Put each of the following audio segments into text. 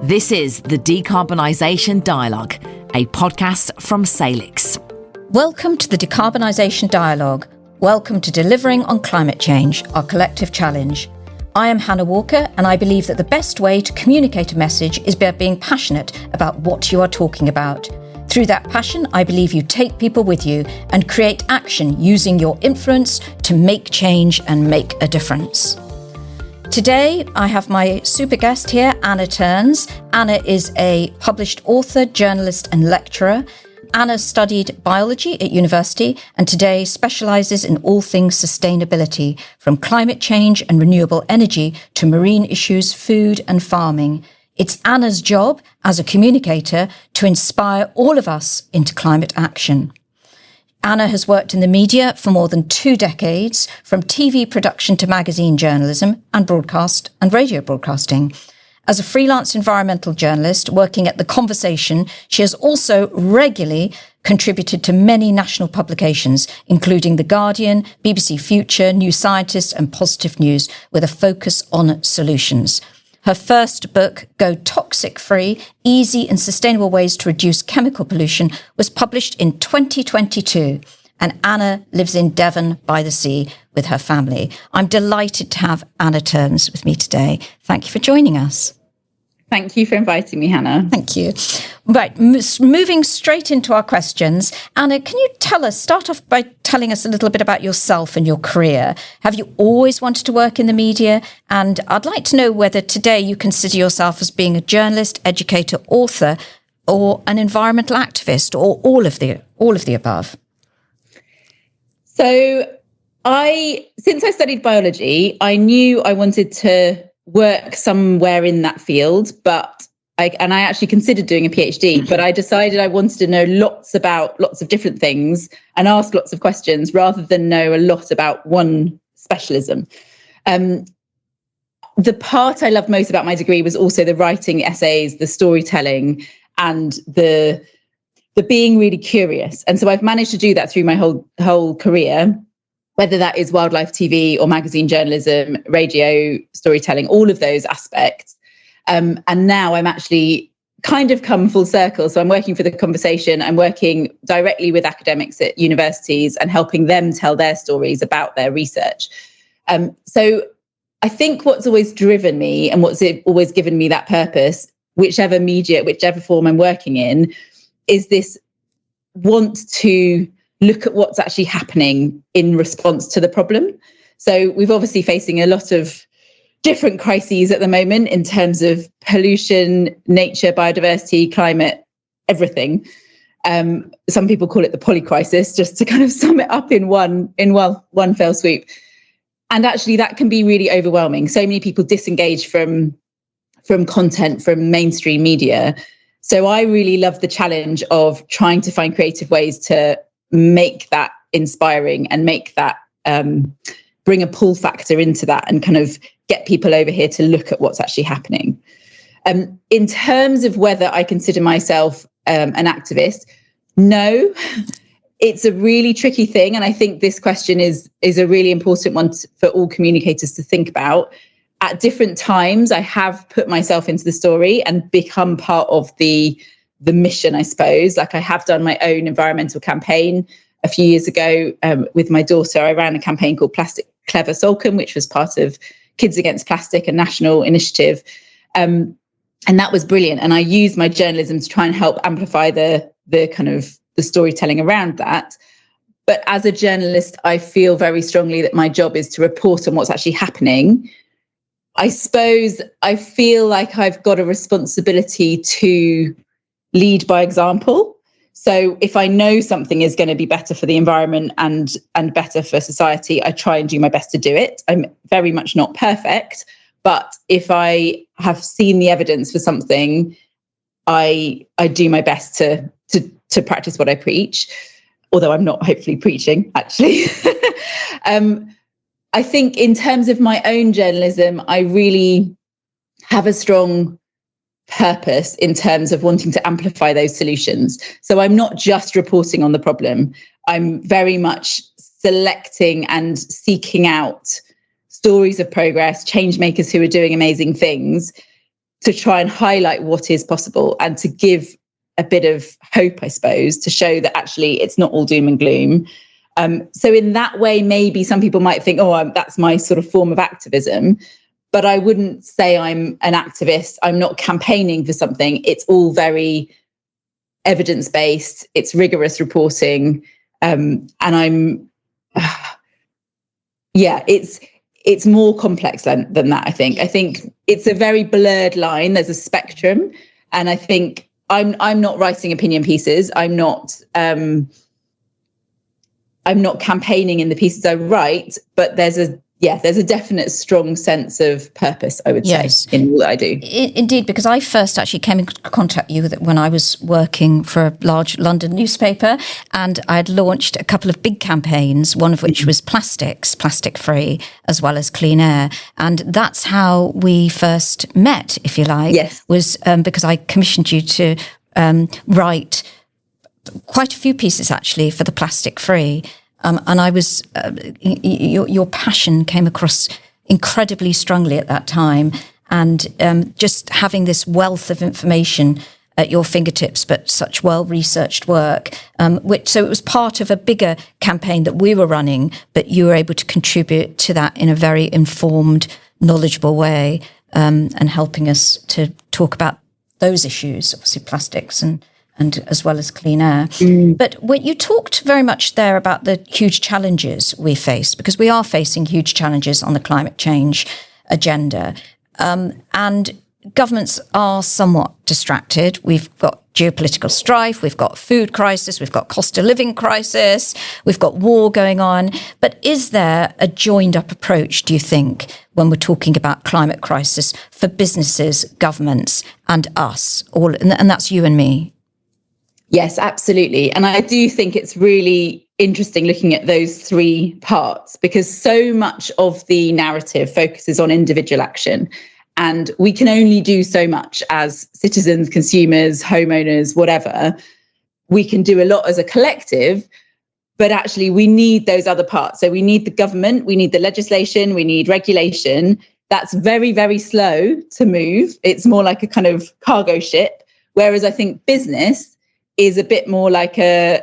This is the Decarbonisation Dialogue, a podcast from Salix. Welcome to the Decarbonisation Dialogue. Welcome to delivering on climate change, our collective challenge. I am Hannah Walker, and I believe that the best way to communicate a message is by being passionate about what you are talking about. Through that passion, I believe you take people with you and create action using your influence to make change and make a difference. Today, I have my super guest here, Anna Turns. Anna is a published author, journalist and lecturer. Anna studied biology at university and today specialises in all things sustainability, from climate change and renewable energy to marine issues, food and farming. It's Anna's job as a communicator to inspire all of us into climate action. Anna has worked in the media for more than 2 decades, from TV production to magazine journalism and broadcast and radio broadcasting. As a freelance environmental journalist working at The Conversation, she has also regularly contributed to many national publications, including The Guardian, BBC Future, New Scientist and Positive News, with a focus on solutions. Her first book, Go Toxic Free, Easy and Sustainable Ways to Reduce Chemical Pollution, was published in 2022. And Anna lives in Devon by the sea with her family. I'm delighted to have Anna Turns with me today. Thank you for joining us. Thank you for inviting me, Hannah. Thank you. Right, moving straight into our questions. Anna, can you start off by telling us a little bit about yourself and your career? Have you always wanted to work in the media? And I'd like to know whether today you consider yourself as being a journalist, educator, author, or an environmental activist, or all of the above. So since I studied biology, I knew I wanted to work somewhere in that field, but I actually considered doing a PhD, but I decided I wanted to know lots about lots of different things and ask lots of questions rather than know a lot about one specialism. The part I loved most about my degree was also the writing essays, the storytelling, and the being really curious. And so I've managed to do that through my whole career, whether that is wildlife TV or magazine journalism, radio, storytelling, all of those aspects. And now I'm actually kind of come full circle. So I'm working for The Conversation. I'm working directly with academics at universities and helping them tell their stories about their research. So I think what's always driven me and what's always given me that purpose, whichever media, whichever form I'm working in, is this want to look at what's actually happening in response to the problem. So we've obviously facing a lot of different crises at the moment in terms of pollution, nature, biodiversity, climate, everything. Some people call it the polycrisis, just to kind of sum it up in one fell swoop. And actually that can be really overwhelming. So many people disengage from content, from mainstream media. So I really love the challenge of trying to find creative ways to make that inspiring and make that bring a pull factor into that and kind of get people over here to look at what's actually happening. In terms of whether I consider myself an activist, no, it's a really tricky thing. And I think this question is a really important one for all communicators to think about. At different times, I have put myself into the story and become part of the mission, I suppose. Like I have done my own environmental campaign a few years ago with my daughter. I ran a campaign called Plastic Clever Solcombe, which was part of Kids Against Plastic, a national initiative. And that was brilliant. And I used my journalism to try and help amplify the kind of the storytelling around that. But as a journalist, I feel very strongly that my job is to report on what's actually happening. I suppose I feel like I've got a responsibility to lead by example. So if I know something is going to be better for the environment and better for society, I try and do my best to do it. I'm very much not perfect, but if I have seen the evidence for something, I do my best to practice what I preach, although I'm not hopefully preaching, actually. I think in terms of my own journalism, I really have a strong purpose in terms of wanting to amplify those solutions. So I'm not just reporting on the problem. I'm very much selecting and seeking out stories of progress, change makers who are doing amazing things, to try and highlight what is possible and to give a bit of hope, I suppose, to show that actually it's not all doom and gloom. So in that way, maybe some people might think, oh, that's my sort of form of activism. But I wouldn't say I'm an activist. I'm not campaigning for something. It's all very evidence-based. It's rigorous reporting. And it's more complex than that, I think. I think it's a very blurred line. There's a spectrum. And I think I'm not writing opinion pieces. I'm not campaigning in the pieces I write, but there's a definite strong sense of purpose, I would say, in all that I do. Indeed, because I first actually came in contact with you when I was working for a large London newspaper, and I had launched a couple of big campaigns, one of which was plastic free, as well as clean air. And that's how we first met, if you like, was because I commissioned you to write quite a few pieces, actually, for the plastic free. And I was, your passion came across incredibly strongly at that time. And just having this wealth of information at your fingertips, but such well-researched work, so it was part of a bigger campaign that we were running, but you were able to contribute to that in a very informed, knowledgeable way, and helping us to talk about those issues, obviously plastics and as well as clean air. But when you talked very much there about the huge challenges we face, because we are facing huge challenges on the climate change agenda, and governments are somewhat distracted. We've got geopolitical strife, we've got food crisis, we've got cost of living crisis, we've got war going on. But is there a joined up approach, do you think, when we're talking about climate crisis for businesses, governments and us, all, and that's you and me? Yes, absolutely. And I do think it's really interesting looking at those three parts, because so much of the narrative focuses on individual action. And we can only do so much as citizens, consumers, homeowners, whatever. We can do a lot as a collective, but actually we need those other parts. So we need the government, we need the legislation, we need regulation. That's very, very slow to move. It's more like a kind of cargo ship. Whereas I think business is a bit more like a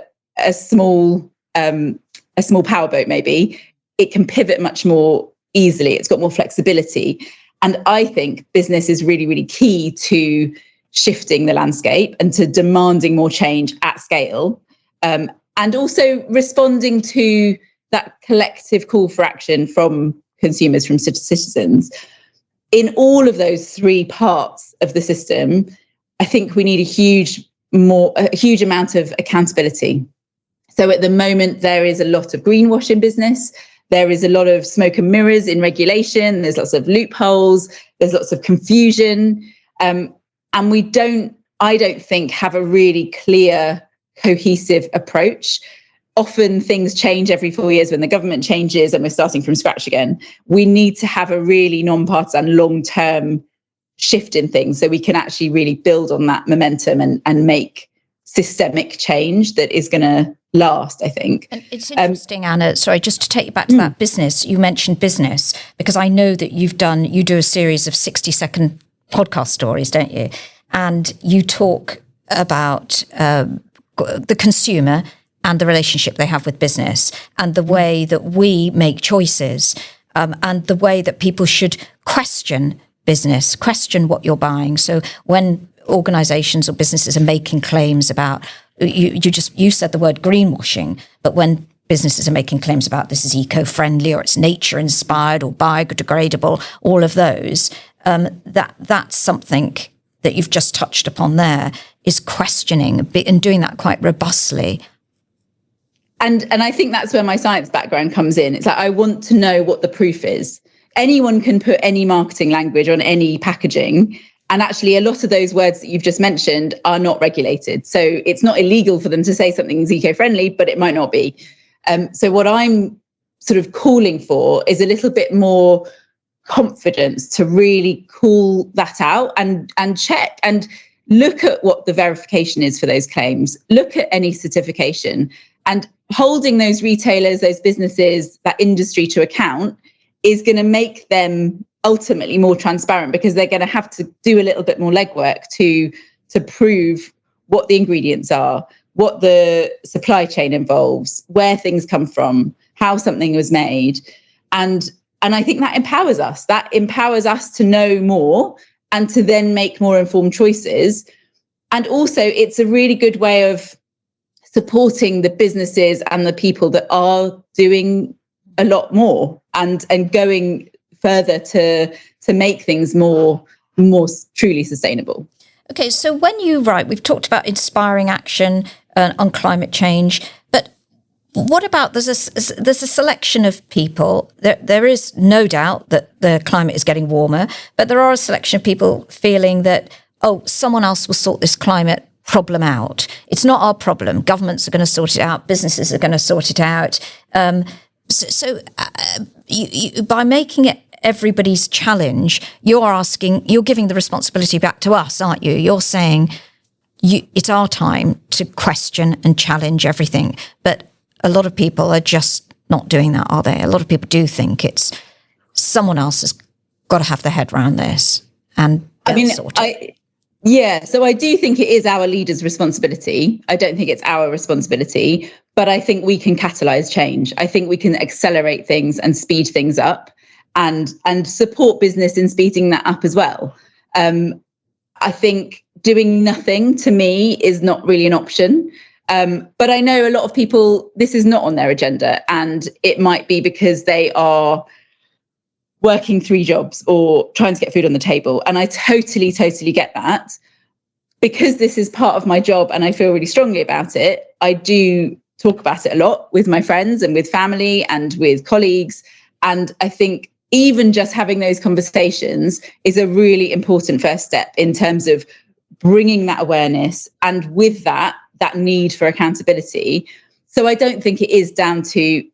small powerboat, maybe. It can pivot much more easily. It's got more flexibility. And I think business is really, really key to shifting the landscape and to demanding more change at scale. And also responding to that collective call for action from consumers, from citizens. In all of those three parts of the system, I think we need a huge amount of accountability. So at the moment, there is a lot of greenwashing business. There is a lot of smoke and mirrors in regulation. There's lots of loopholes. There's lots of confusion. And I don't think, have a really clear, cohesive approach. Often things change every 4 years when the government changes and we're starting from scratch again. We need to have a really non-partisan, long-term shift in things so we can actually really build on that momentum and make systemic change that is going to last, I think. And it's interesting, Anna, sorry, just to take you back to that business, you mentioned business, because I know that you do a series of 60-second podcast stories, don't you? And you talk about the consumer and the relationship they have with business and the way that we make choices, and the way that people should question business, question what you're buying. So when organizations or businesses are making claims about, you said the word greenwashing, but when businesses are making claims about this is eco-friendly or it's nature inspired or biodegradable, all of those, that's something that you've just touched upon there, is questioning and doing that quite robustly. And I think that's where my science background comes in. It's like, I want to know what the proof is. Anyone can put any marketing language on any packaging. And actually, a lot of those words that you've just mentioned are not regulated. So it's not illegal for them to say something is eco-friendly, but it might not be. So what I'm sort of calling for is a little bit more confidence to really call that out and check and look at what the verification is for those claims. Look at any certification, and holding those retailers, those businesses, that industry to account is going to make them ultimately more transparent, because they're going to have to do a little bit more legwork to prove what the ingredients are, what the supply chain involves, where things come from, how something was made. And I think that empowers us. That empowers us to know more and to then make more informed choices. And also, it's a really good way of supporting the businesses and the people that are doing a lot more and going further to make things more truly sustainable. Okay, so when you write, we've talked about inspiring action on climate change, but what about there's a selection of people. There is no doubt that the climate is getting warmer, but there are a selection of people feeling that, oh, someone else will sort this climate problem out. It's not our problem. Governments are going to sort it out. Businesses are going to sort it out. So you, by making it everybody's challenge, you're giving the responsibility back to us, aren't you? You're saying it's our time to question and challenge everything. But a lot of people are just not doing that, are they? A lot of people do think it's someone else has got to have their head around this, and sort it. So I do think it is our leaders' responsibility. I don't think it's our responsibility, but I think we can catalyse change. I think we can accelerate things and speed things up, and support business in speeding that up as well. I think doing nothing, to me, is not really an option. But I know a lot of people, this is not on their agenda, and it might be because they are working 3 jobs or trying to get food on the table. And I totally get that. Because this is part of my job and I feel really strongly about it, I do talk about it a lot with my friends and with family and with colleagues. And I think even just having those conversations is a really important first step in terms of bringing that awareness, and with that need for accountability. So I don't think it is down to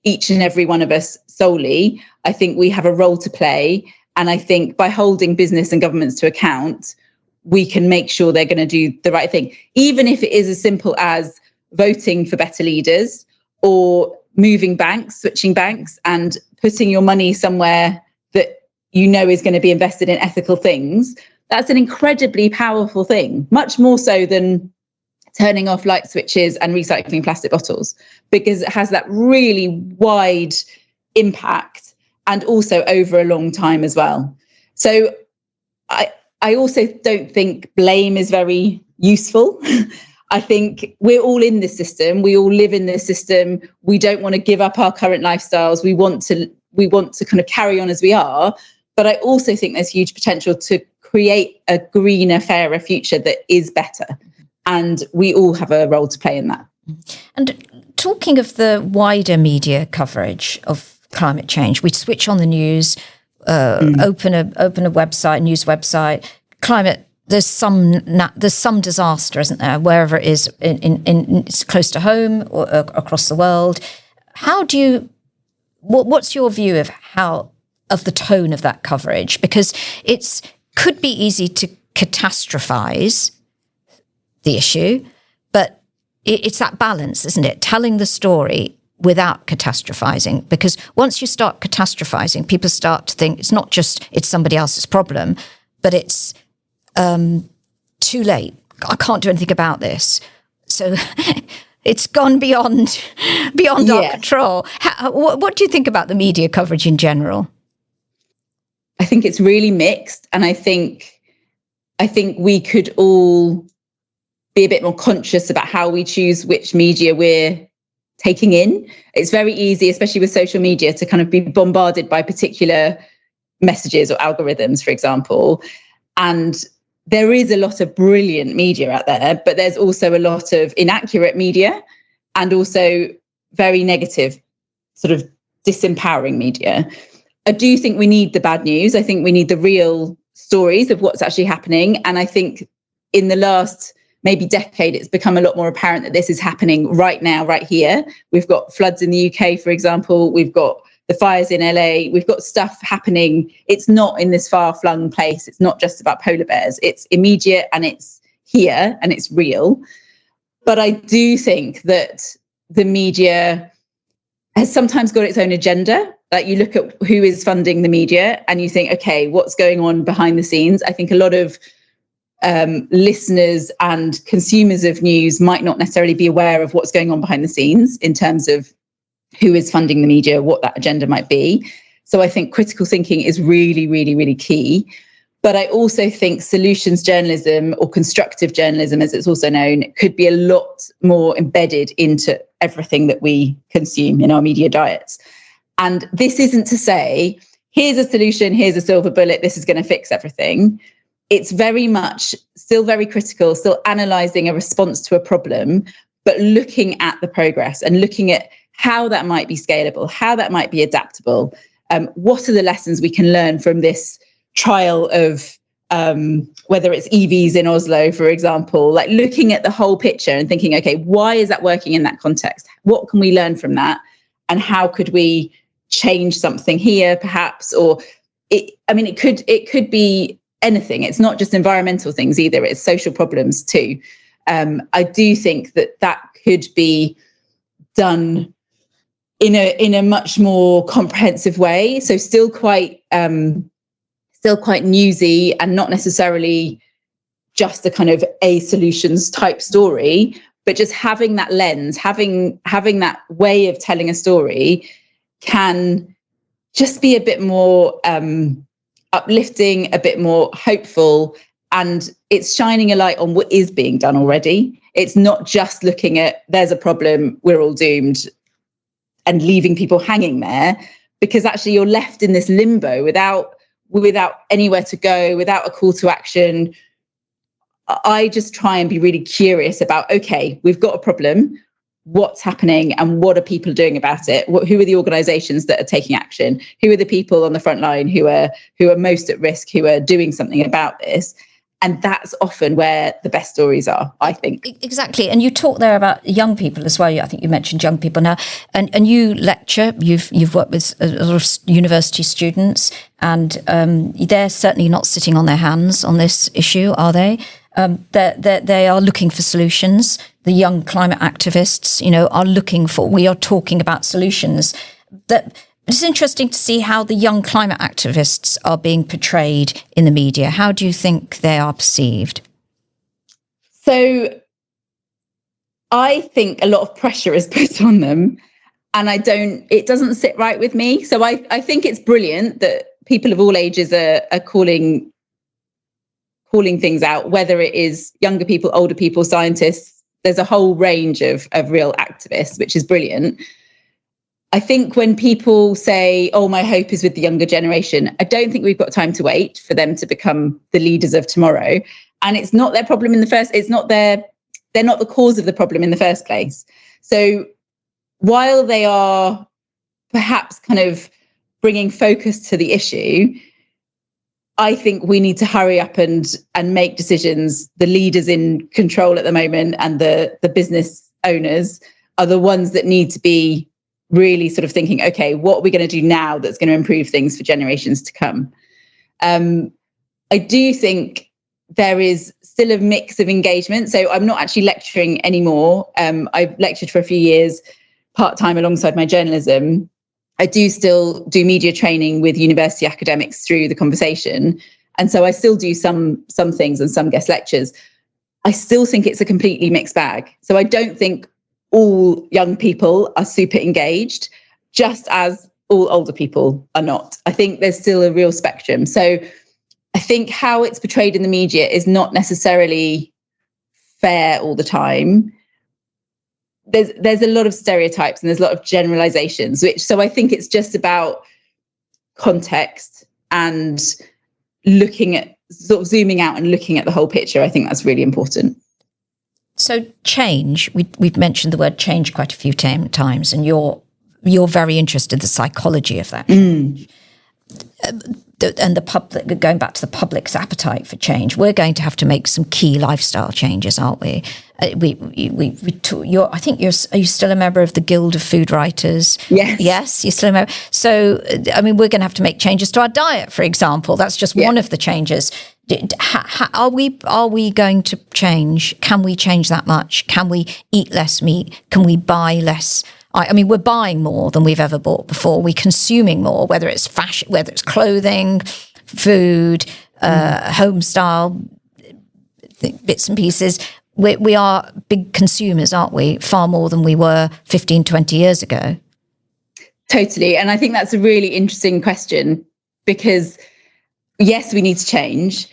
each and every one of us solely. I think we have a role to play. And I think by holding business and governments to account, we can make sure they're going to do the right thing, even if it is as simple as voting for better leaders, or moving banks, switching banks, and putting your money somewhere that you know is going to be invested in ethical things. That's an incredibly powerful thing, much more so than turning off light switches and recycling plastic bottles, because it has that really wide impact, and also over a long time as well. So I also don't think blame is very useful. I think we're all in this system. We all live in this system. We don't want to give up our current lifestyles. We want to kind of carry on as we are. But I also think there's huge potential to create a greener, fairer future that is better. And we all have a role to play in that. And talking of the wider media coverage of climate change, we switch on the news, open a website, news website, climate. There's some disaster, isn't there? Wherever it is, it's close to home or across the world. What's your view of the tone of that coverage? Because it could be easy to catastrophize the issue, but it's that balance, isn't it? Telling the story without catastrophizing, because once you start catastrophizing, people start to think it's not just it's somebody else's problem, but it's too late. I can't do anything about this. So it's gone beyond our control. What do you think about the media coverage in general? I think it's really mixed, and I think we could all be a bit more conscious about how we choose which media we're taking in. It's very easy, especially with social media, to kind of be bombarded by particular messages or algorithms, for example. And there is a lot of brilliant media out there, but there's also a lot of inaccurate media, and also very negative, sort of disempowering media. I do think we need the bad news. I think we need the real stories of what's actually happening. And I think in the last maybe decade, it's become a lot more apparent that this is happening right now, right here. We've got floods in the UK, for example. We've got the fires in LA. We've got stuff happening. It's not in this far-flung place. It's not just about polar bears. It's immediate, and it's here, and it's real. But I do think that the media has sometimes got its own agenda. Like, you look at who is funding the media and you think, okay, what's going on behind the scenes? I think a lot of listeners and consumers of news might not necessarily be aware of what's going on behind the scenes in terms of who is funding the media, what that agenda might be. So I think critical thinking is really, really, really key. But I also think solutions journalism, or constructive journalism as it's also known, could be a lot more embedded into everything that we consume in our media diets. And this isn't to say, here's a solution, here's a silver bullet, this is going to fix everything. It's very much still very critical, still analysing a response to a problem, but looking at the progress and looking at how that might be scalable, how that might be adaptable. What are the lessons we can learn from this trial of whether it's EVs in Oslo, for example, like looking at the whole picture and thinking, okay, why is that working in that context? What can we learn from that? And how could we change something here, perhaps? Or it could be anything. It's not just environmental things either. It's social problems too. I do think that could be done in a much more comprehensive way. So still quite newsy and not necessarily just a kind of a solutions type story, but just having that lens, having that way of telling a story can just be a bit more uplifting, a bit more hopeful, and it's shining a light on what is being done already. It's not just looking at there's a problem, we're all doomed, and leaving people hanging there, because actually you're left in this limbo without anywhere to go, without a call to action. I just try and be really curious about, okay, we've got a problem, what's happening and what are people doing about it? Who are the organizations that are taking action? Who are the people on the front line who are most at risk, who are doing something about this? And that's often where the best stories are, I think. Exactly. And you talk there about young people as well. I think you mentioned young people now. And you lecture, you've worked with a lot of university students, and they're certainly not sitting on their hands on this issue, are they? They are looking for solutions. The young climate activists, we are talking about solutions. It's interesting to see how the young climate activists are being portrayed in the media. How do you think they are perceived? So I think a lot of pressure is put on them, and it doesn't sit right with me. So I think it's brilliant that people of all ages are calling things out, whether it is younger people, older people, scientists. There's a whole range of real activists, which is brilliant. I think when people say, oh, my hope is with the younger generation, I don't think we've got time to wait for them to become the leaders of tomorrow. And it's not their problem they're not the cause of the problem in the first place. So while they are perhaps kind of bringing focus to the issue, I think we need to hurry up and make decisions. The leaders in control at the moment and the business owners are the ones that need to be really sort of thinking, okay, what are we going to do now that's going to improve things for generations to come? I do think there is still a mix of engagement. So I'm not actually lecturing anymore. I've lectured for a few years part-time alongside my journalism. I do still do media training with university academics through the conversation. And so I still do some things and some guest lectures. I still think it's a completely mixed bag. So I don't think all young people are super engaged, just as all older people are not. I think there's still a real spectrum. So I think how it's portrayed in the media is not necessarily fair all the time. There's a lot of stereotypes and there's a lot of generalizations, so I think it's just about context and looking at, sort of zooming out and looking at the whole picture. I think that's really important. So change, we've mentioned the word change quite a few times, and you're very interested in the psychology of that change. And the public, going back to the public's appetite for change, we're going to have to make some key lifestyle changes, aren't we? I think are you still a member of the Guild of Food Writers? Yes, you're still a member. So, I mean, we're going to have to make changes to our diet, for example. That's just one of the changes. Are we going to change? Can we change that much? Can we eat less meat? Can we buy less I mean, we're buying more than we've ever bought before. We're consuming more, whether it's fashion, whether it's clothing, food, home style, bits and pieces. We are big consumers, aren't we? Far more than we were 15, 20 years ago. Totally. And I think that's a really interesting question, because yes, we need to change,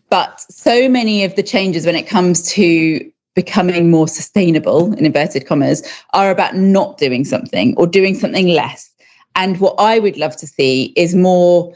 but so many of the changes when it comes to becoming more sustainable, in inverted commas, are about not doing something or doing something less. And what I would love to see is more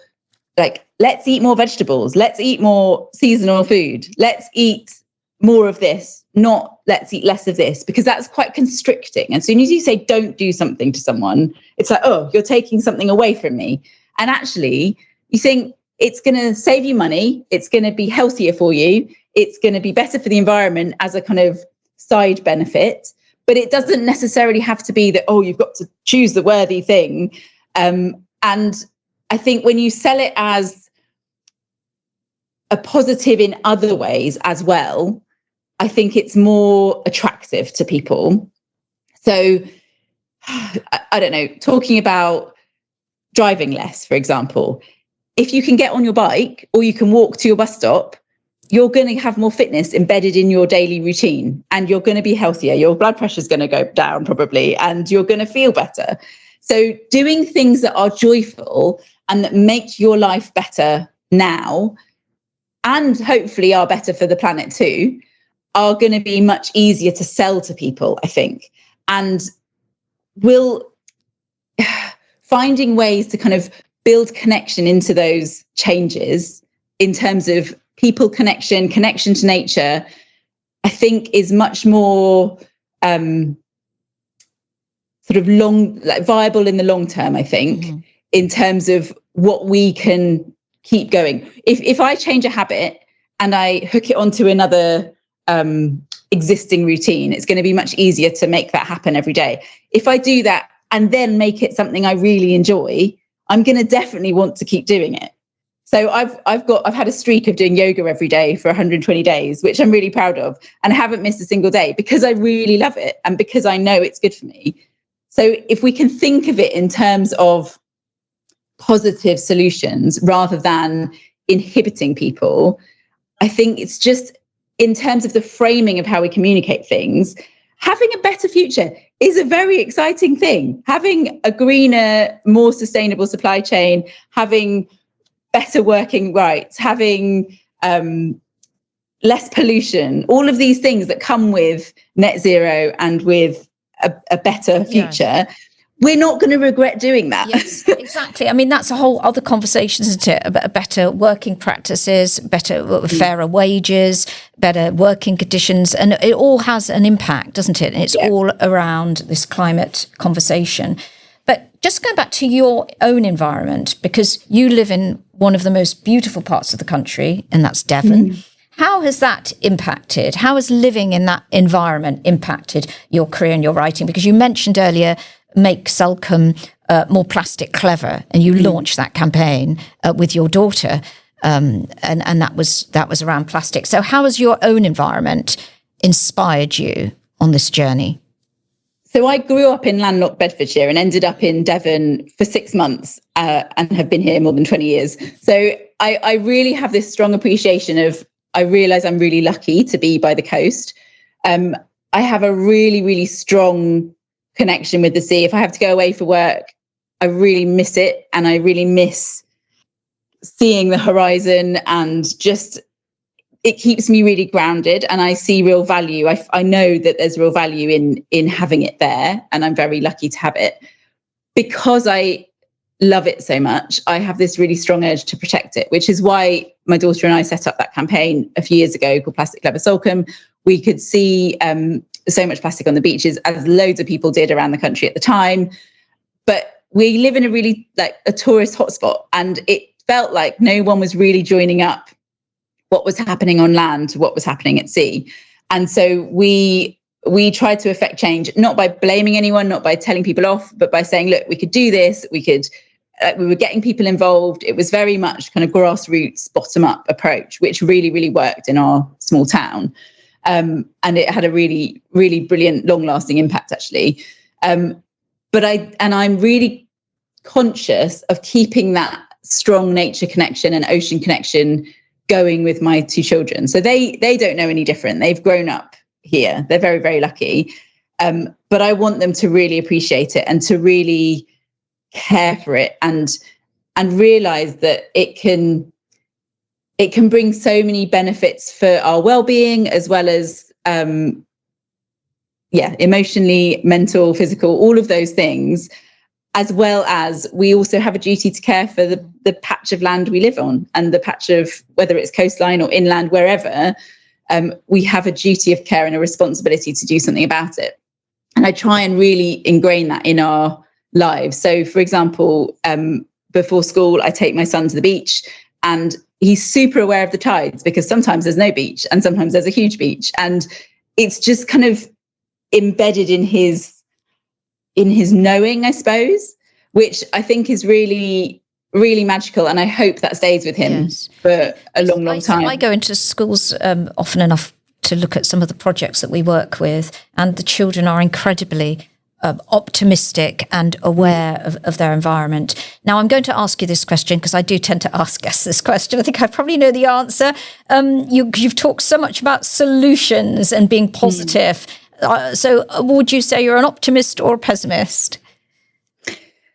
like, let's eat more vegetables, let's eat more seasonal food, let's eat more of this, not let's eat less of this, because that's quite constricting. And as soon as you say don't do something to someone, it's like, oh, you're taking something away from me. And actually, you think it's going to save you money, it's going to be healthier for you, it's going to be better for the environment as a kind of side benefit. But it doesn't necessarily have to be that, oh, you've got to choose the worthy thing. And I think when you sell it as a positive in other ways as well, I think it's more attractive to people. So, I don't know, talking about driving less, for example, if you can get on your bike or you can walk to your bus stop, you're going to have more fitness embedded in your daily routine, and you're going to be healthier. Your blood pressure is going to go down probably, and you're going to feel better. So doing things that are joyful and that make your life better now, and hopefully are better for the planet too, are going to be much easier to sell to people, I think. And finding ways to kind of build connection into those changes in terms of people connection to nature, I think is much more sort of viable in the long term, I think, in terms of what we can keep going. If I change a habit and I hook it onto another existing routine, it's going to be much easier to make that happen every day. If I do that and then make it something I really enjoy, I'm going to definitely want to keep doing it. So I've had a streak of doing yoga every day for 120 days, which I'm really proud of, and I haven't missed a single day because I really love it and because I know it's good for me. So if we can think of it in terms of positive solutions rather than inhibiting people, I think it's just in terms of the framing of how we communicate things, having a better future is a very exciting thing. Having a greener, more sustainable supply chain, having better working rights, having less pollution, all of these things that come with net zero and with a better future, we're not going to regret doing that. Yes, exactly. I mean, that's a whole other conversation, isn't it? About better working practices, better, fairer wages, better working conditions. And it all has an impact, doesn't it? And it's all around this climate conversation. But just going back to your own environment, because you live in one of the most beautiful parts of the country, and that's Devon. How has that impacted? How has living in that environment impacted your career and your writing? Because you mentioned earlier, Make Salcombe More Plastic Clever, and you launched that campaign with your daughter, and that was around plastic. So how has your own environment inspired you on this journey? So I grew up in landlocked Bedfordshire and ended up in Devon for 6 months and have been here more than 20 years. So I really have this strong appreciation of, I realise I'm really lucky to be by the coast. I have a really, really strong connection with the sea. If I have to go away for work, I really miss it, and I really miss seeing the horizon, and just it keeps me really grounded, and I see real value. I know that there's real value in having it there, and I'm very lucky to have it. Because I love it so much, I have this really strong urge to protect it, which is why my daughter and I set up that campaign a few years ago called Plastic Clever Salcombe. We could see so much plastic on the beaches, as loads of people did around the country at the time. But we live in a really a tourist hotspot, and it felt like no one was really joining up what was happening on land to what was happening at sea. And so we tried to affect change, not by blaming anyone, not by telling people off, but by saying, look, we could do this. We were getting people involved. It was very much kind of grassroots, bottom up approach, which really, really worked in our small town. And it had a really, really brilliant, long lasting impact, actually. I'm really conscious of keeping that strong nature connection and ocean connection going with my two children. So they don't know any different. They've grown up here. They're very, very lucky. But I want them to really appreciate it and to really care for it and realize that it can bring so many benefits for our well-being, as well as emotionally, mental, physical, all of those things, as well as we also have a duty to care for the patch of land we live on, and the patch of, whether it's coastline or inland, wherever, we have a duty of care and a responsibility to do something about it. And I try and really ingrain that in our lives. So, for example, before school, I take my son to the beach, and he's super aware of the tides, because sometimes there's no beach and sometimes there's a huge beach. And it's just kind of embedded in his knowing, I suppose, which I think is really, really magical. And I hope that stays with him for a long, long time. I go into schools often enough to look at some of the projects that we work with, and the children are incredibly optimistic and aware of their environment. Now, I'm going to ask you this question because I do tend to ask guests this question. I think I probably know the answer. You've talked so much about solutions and being positive. So would you say you're an optimist or a pessimist?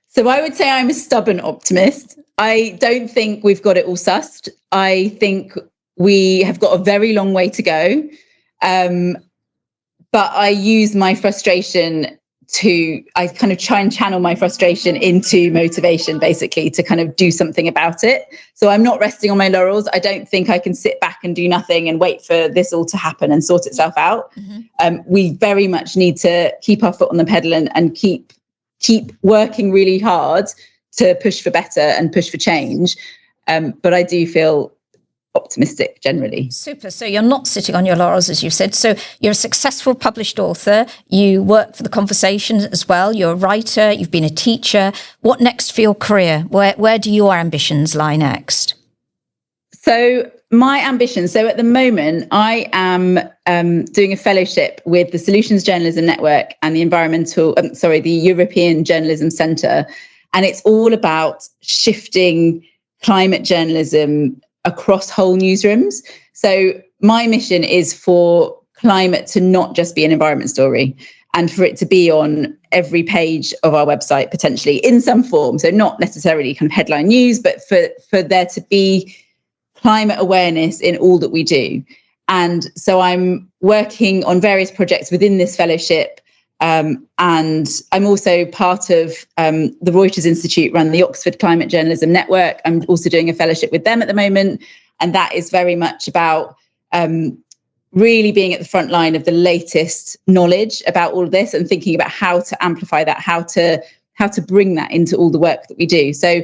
So I would say I'm a stubborn optimist. I don't think we've got it all sussed. I think we have got a very long way to go. But I use my frustration I kind of try and channel my frustration into motivation, basically, to kind of do something about it. So I'm not resting on my laurels. I don't think I can sit back and do nothing and wait for this all to happen and sort itself out. We very much need to keep our foot on the pedal and keep working really hard to push for better and push for change. But I do feel optimistic generally. Super. So you're not sitting on your laurels, as you said. So you're a successful published author. You work for The Conversation as well. You're a writer. You've been a teacher. What next for your career? Where do your ambitions lie next? So my ambition. So at the moment, I am doing a fellowship with the Solutions Journalism Network and the European Journalism Centre. And it's all about shifting climate journalism across whole newsrooms. So my mission is for climate to not just be an environment story, and for it to be on every page of our website, potentially in some form. So not necessarily kind of headline news, but for there to be climate awareness in all that we do. And so I'm working on various projects within this fellowship. And I'm also part of the Reuters Institute run the Oxford Climate Journalism Network. I'm also doing a fellowship with them at the moment. And that is very much about really being at the front line of the latest knowledge about all of this, and thinking about how to amplify that, how to bring that into all the work that we do. So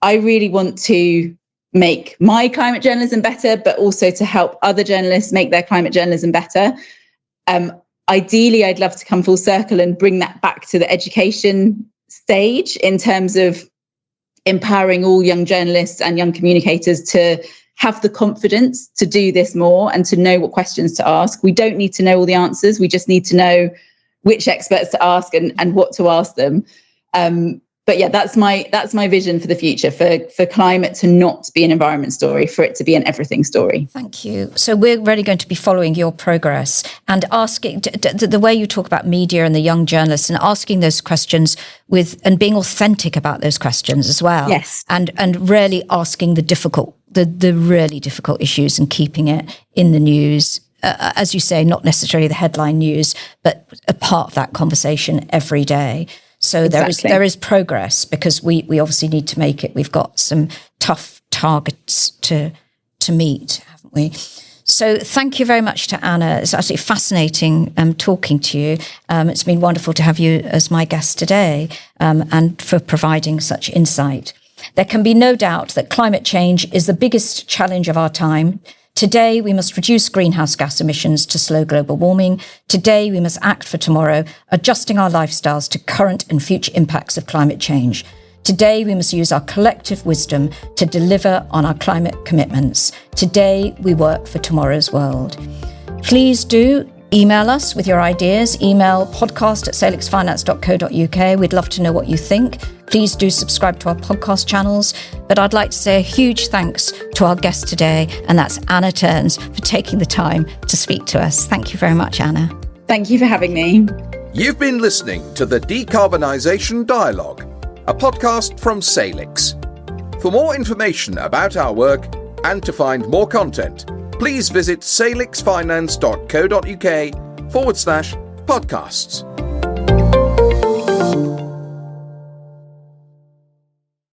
I really want to make my climate journalism better, but also to help other journalists make their climate journalism better. Ideally, I'd love to come full circle and bring that back to the education stage, in terms of empowering all young journalists and young communicators to have the confidence to do this more and to know what questions to ask. We don't need to know all the answers. We just need to know which experts to ask and what to ask them. But yeah, that's my vision for the future, for climate to not be an environment story, for it to be an everything story. Thank you. So we're really going to be following your progress and asking the way you talk about media and the young journalists, and asking those questions and being authentic about those questions as well. Yes. And really asking the really difficult issues and keeping it in the news. As you say, not necessarily the headline news, but a part of that conversation every day. So exactly. there is progress, because we obviously need to make it. We've got some tough targets to meet, haven't we? So thank you very much to Anna. It's absolutely fascinating talking to you. It's been wonderful to have you as my guest today, and for providing such insight. There can be no doubt that climate change is the biggest challenge of our time. Today, we must reduce greenhouse gas emissions to slow global warming. Today, we must act for tomorrow, adjusting our lifestyles to current and future impacts of climate change. Today, we must use our collective wisdom to deliver on our climate commitments. Today, we work for tomorrow's world. Please do Email us with your ideas. Email podcast@salixfinance.co.uk. We'd love to know what you think. Please do subscribe to our podcast channels. But I'd like to say a huge thanks to our guest today, and that's Anna Turns, for taking the time to speak to us. Thank you very much, Anna. Thank you for having me. You've been listening to the Decarbonisation Dialogue, a podcast from Salix. For more information about our work and to find more content, please visit salixfinance.co.uk/podcasts.